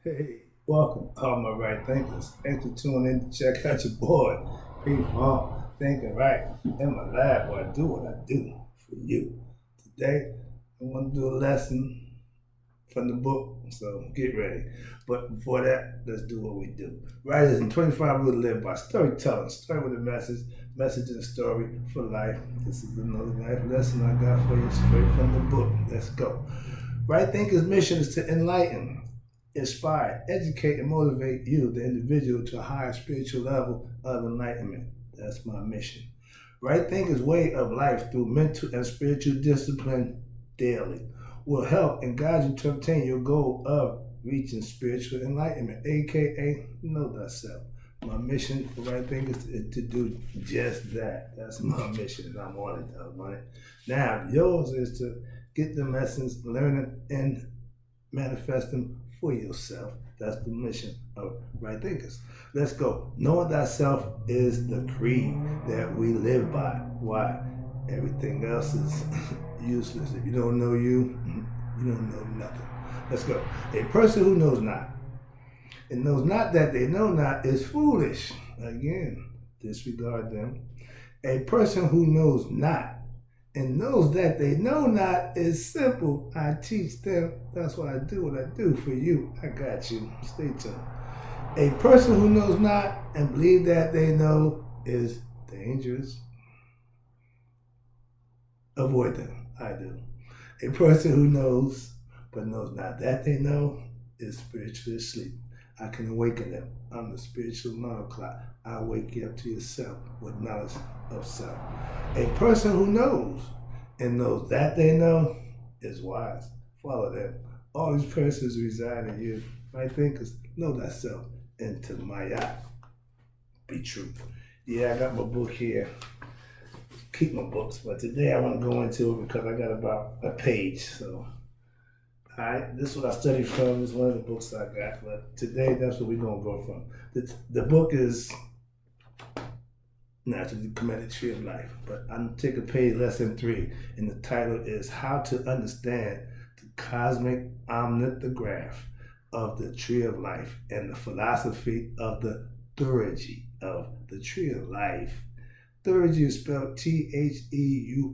Hey, welcome, all my right thinkers. Thanks for tuning in to check out your boy, P-Funk, Thinking Right, in my lab where I do what I do for you. Today, I want to do a lesson from the book, so get ready. But before that, let's do what we do. Writers in 25 Rules to Live by storytelling. Story with a message and a story for life. This is another life lesson I got for you straight from the book. Let's go. Right Thinker's mission is to enlighten, inspire, educate, and motivate you, the individual, to a higher spiritual level of enlightenment. That's my mission. Right Thinker's way of life through mental and spiritual discipline daily will help and guide you to obtain your goal of reaching spiritual enlightenment, aka know thyself. My mission for Right Thinkers is to do just that. That's my mission, and I'm on it. I'm on it. Now, yours is to get the lessons, learn it, and manifest them for yourself. That's the mission of Right Thinkers. Let's go. Knowing thyself is the creed that we live by. Why? Everything else is useless. If you don't know you, you don't know nothing. Let's go. A person who knows not and knows not that they know not is foolish. Again, disregard them. A person who knows not and knows that they know not is simple. I teach them. That's why I do what I do for you. I got you. Stay tuned. A person who knows not and believe that they know is dangerous. Avoid them. I do. A person who knows but knows not that they know is spiritually asleep. I can awaken them. I'm the spiritual alarm clock. I wake you up to yourself with knowledge of self. A person who knows and knows that they know is wise. Follow them. All these persons reside in you. Right thinkers, know thyself. And to Maya, be true. Yeah, I got my book here. Keep my books, but today I want to go into it because I got about a page. So, all right, this is what I studied from. This is one of the books I got, but today that's what we're gonna go from. The book is Naturally Committed Tree of Life, but I'm taking page lesson 3, and the title is How to Understand the Cosmic Omnithograph of the Tree of Life and the Philosophy of the Theurgy of the Tree of Life. Theurgy is spelled Theurgy.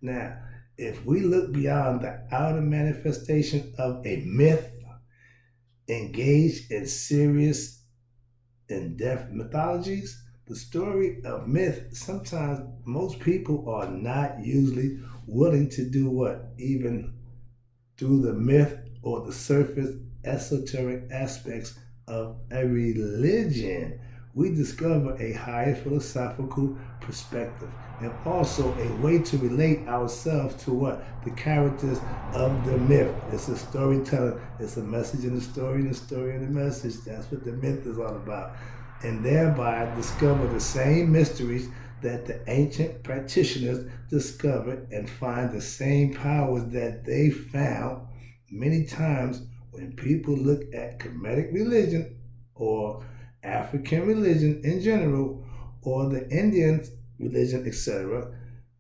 Now, if we look beyond the outer manifestation of a myth, engaged in serious, in-depth mythologies, the story of myth, sometimes most people are not usually willing to do what? Even through the myth or the surface esoteric aspects of a religion, we discover a higher philosophical perspective and also a way to relate ourselves to what? The characters of the myth. It's a storytelling, it's a message in the story and the story and the message. That's what the myth is all about. And thereby discover the same mysteries that the ancient practitioners discovered and find the same powers that they found many times when people look at Kemetic religion or African religion in general or the Indian religion, etc.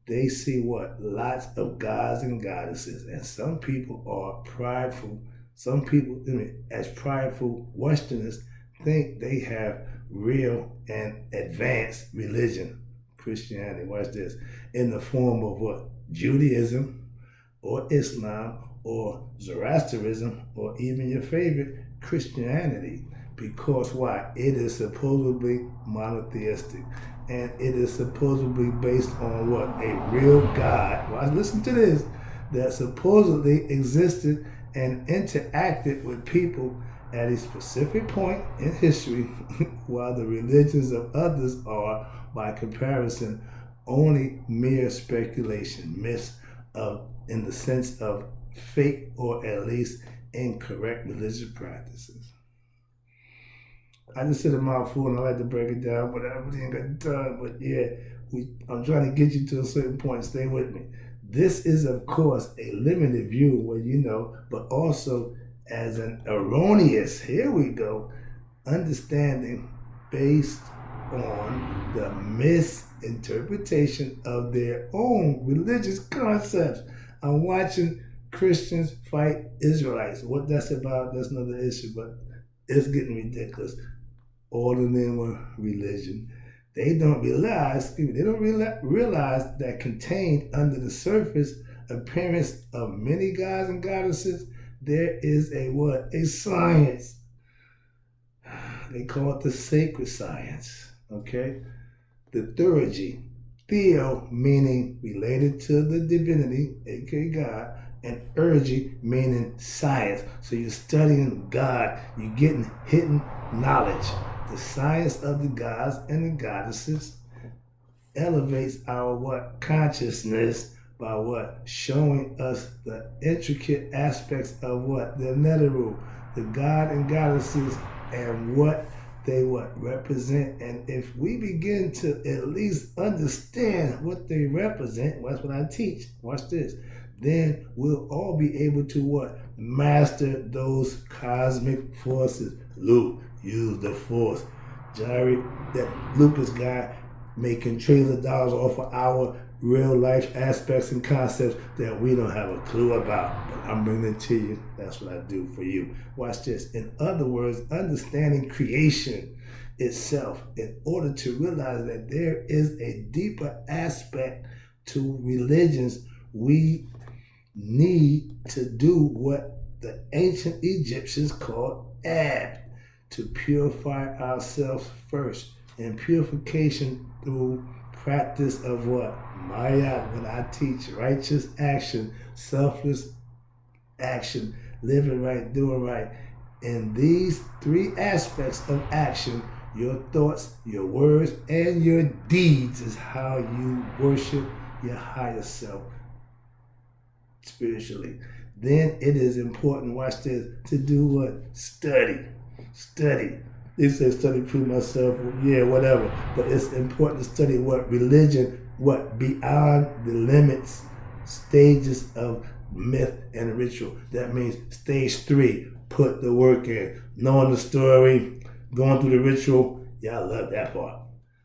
They see what? Lots of gods and goddesses. And some people are prideful. Some people, as prideful Westerners, think they have real and advanced religion, Christianity, watch this, in the form of what? Judaism or Islam or Zoroastrianism or even your favorite, Christianity. Because why? It is supposedly monotheistic. And it is supposedly based on what? A real God. Well, listen to this. That supposedly existed and interacted with people at a specific point in history, while the religions of others are, by comparison, only mere speculation, myths of, in the sense of fake or at least incorrect religious practices. I just said a mouthful and I like to break it down, but everything got done. But yeah, I'm trying to get you to a certain point. Stay with me. This is, of course, a limited view, well, but also as an erroneous, here we go, understanding based on the misinterpretation of their own religious concepts. I'm watching Christians fight Israelites. What that's about, that's another issue, but it's getting ridiculous. All in the name of religion. They don't realize that contained under the surface appearance of many gods and goddesses, there is a what? A science. They call it the sacred science. Okay? The theurgy. Theo meaning related to the divinity, aka God, and ergy meaning science. So you're studying God, you're getting hidden knowledge. The science of the gods and the goddesses elevates our what? Consciousness by what? Showing us the intricate aspects of what? The Netheru, the god and goddesses, and what they represent. And if we begin to at least understand what they represent, that's what I teach, watch this, then we'll all be able to what? Master those cosmic forces. Luke, use the force. Jerry, that Lucas guy, making trillions of dollars off of our real life aspects and concepts that we don't have a clue about. But I'm bringing it to you. That's what I do for you. Watch this. In other words, understanding creation itself in order to realize that there is a deeper aspect to religions, we need to do what the ancient Egyptians called ab, to purify ourselves first. And purification through practice of what? Maya, when I teach righteous action, selfless action, living right, doing right. In these three aspects of action, your thoughts, your words, and your deeds is how you worship your higher self spiritually. Then it is important, watch this, to do what? Study. They say study, prove myself, yeah, whatever. But it's important to study what? Religion, what? Beyond the limits, stages of myth and ritual. That means stage 3, put the work in. Knowing the story, going through the ritual, y'all love that part.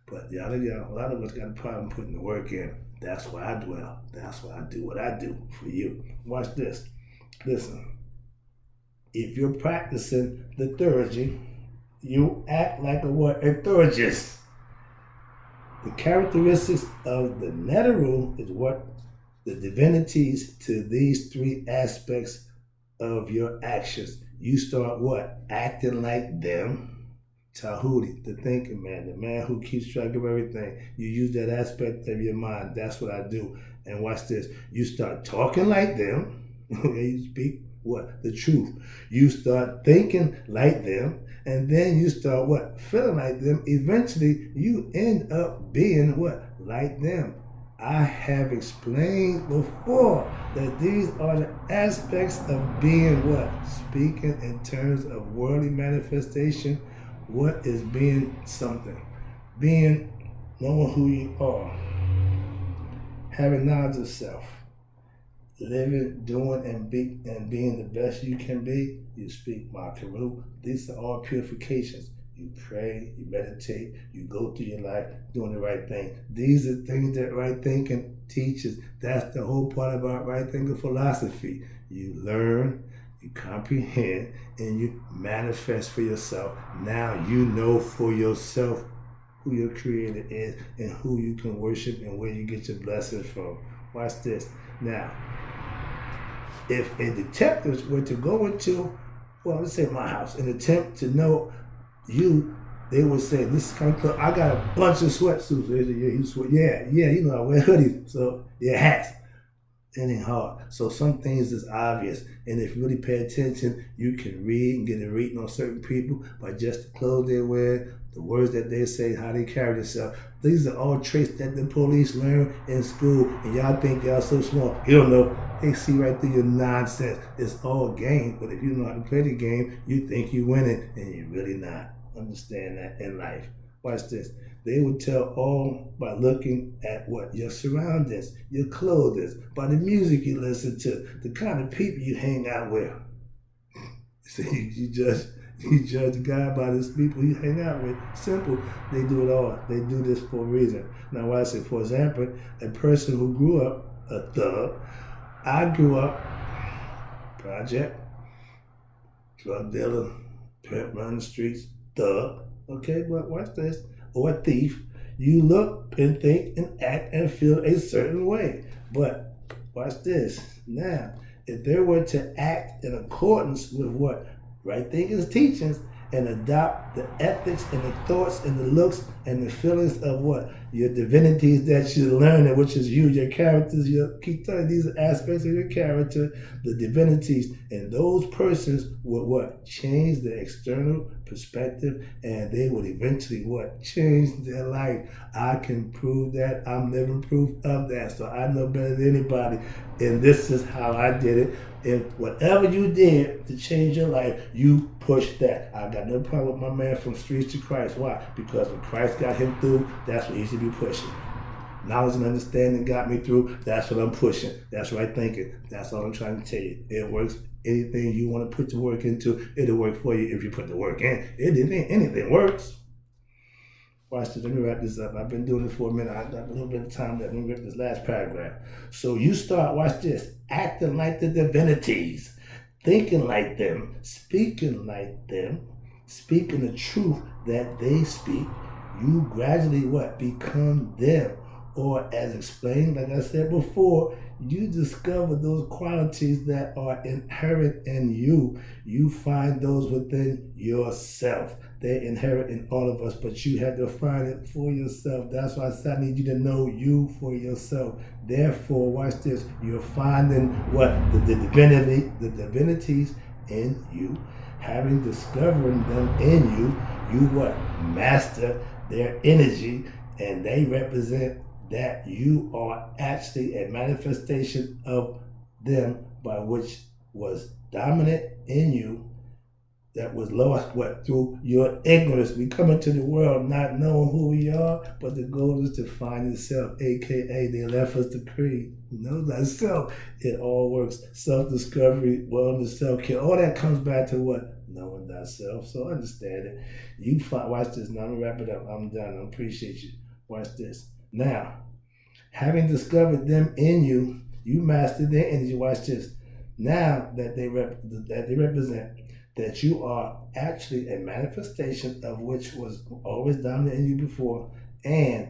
But y'all, a lot of us got a problem putting the work in. That's where I dwell. That's why I do what I do for you. Watch this. Listen. If you're practicing the theurgy, you act like a what? A theurgist. The characteristics of the Netheru is what? The divinities to these three aspects of your actions. You start what? Acting like them. Tahuti, the thinking man, the man who keeps track of everything. You use that aspect of your mind. That's what I do. And watch this. You start talking like them. You speak what? The truth. You start thinking like them, and then you start what? Feeling like them. Eventually, you end up being what? Like them. I have explained before that these are the aspects of being what? Speaking in terms of worldly manifestation. What is being something? Being knowing who you are. Having knowledge of self. Living, doing, and being the best you can be. You speak Makaru. These are all purifications. You pray, you meditate, you go through your life doing the right thing. These are things that right thinking teaches. That's the whole part about right thinking philosophy. You learn, you comprehend, and you manifest for yourself. Now you know for yourself who your creator is and who you can worship and where you get your blessings from. Watch this. Now, if a detective were to go into, well, let's say my house, and attempt to know you, they would say, this is kind of cool. I got a bunch of sweatsuits. They say, yeah, you sweat. Yeah, you know, I wear hoodies. So, yeah, hats. It ain't hard. So some things is obvious. And if you really pay attention, you can read and get a reading on certain people by just the clothes they wear, the words that they say, how they carry themselves. These are all traits that the police learn in school, and y'all think y'all so smart. You don't know. They see right through your nonsense. It's all game, but if you know how to play the game, you think you winning, and you're really not. Understand that in life. Watch this. They would tell all by looking at what? Your surroundings, your clothing, by the music you listen to, the kind of people you hang out with. So you judge the guy by the people you hang out with. Simple. They do it all. They do this for a reason. Now, why I say, for example, a person who grew up a thug, I grew up project, drug dealer, pimp running the streets, thug. Okay, but watch this. Or a thief. You look and think and act and feel a certain way. But watch this. Now, if they were to act in accordance with what right thinking's teachings and adopt the ethics and the thoughts and the looks and the feelings of what your divinities that you're learning, which is you, your characters, your keep telling these are aspects of your character, the divinities, and those persons would what change the external perspective, and they would eventually what change their life. I can prove that. I'm living proof of that, so I know better than anybody, and this is how I did it. And whatever you did to change your life, you push that. I got no problem with my man from streets to Christ. Why? Because when Christ got him through, that's what he should be pushing. Knowledge and understanding got me through, that's what I'm pushing. That's right thinking. That's all I'm trying to tell you. It works. Anything you want to put the work into, it'll work for you if you put the work in. Anything works. Watch this. Let me wrap this up. I've been doing it for a minute. I got a little bit of time left. Let me rip this last paragraph. So you start, watch this, acting like the divinities, thinking like them, speaking the truth that they speak. You gradually what? Become them. Or as explained, like I said before, you discover those qualities that are inherent in you. You find those within yourself. They're inherent in all of us, but you have to find it for yourself. That's why I said I need you to know you for yourself. Therefore, watch this. You're finding what? The divinities in you. Having discovered them in you, you what? Master their energy, and they represent that you are actually a manifestation of them by which was dominant in you, that was lost what through your ignorance. We come into the world not knowing who we are, but the goal is to find yourself, aka they left us the creed. Know thyself. It all works. Self-discovery, wellness, self-care, all that comes back to what? Knowing thyself. So understand it. You find, watch this. Now I'm gonna wrap it up. I'm done. I appreciate you. Watch this. Now, having discovered them in you, you mastered their energy. Watch this. Now that they represent that you are actually a manifestation of which was always dominant in you before, and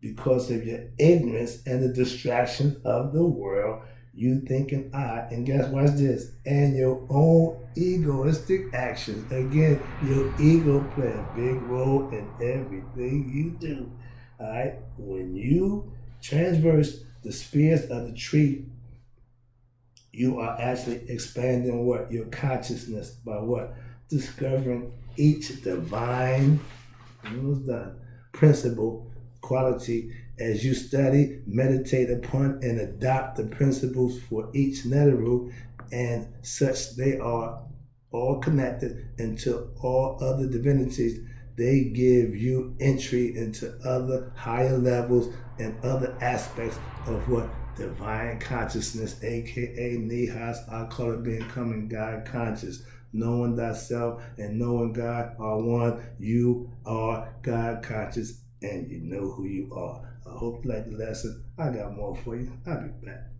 because of your ignorance and the distractions of the world, you thinking and guess what's this? And your own egoistic actions. Again, your ego play a big role in everything you do. All right? When you transverse the spears of the tree, you are actually expanding what? Your consciousness by what? Discovering each divine, almost done, principle, quality as you study, meditate upon, and adopt the principles for each Neteru, and such they are all connected into all other divinities. They give you entry into other higher levels and other aspects of what? Divine consciousness, aka Nihas, I call it becoming God conscious. Knowing thyself and knowing God are one. You are God conscious and you know who you are. I hope you like the lesson. I got more for you. I'll be back.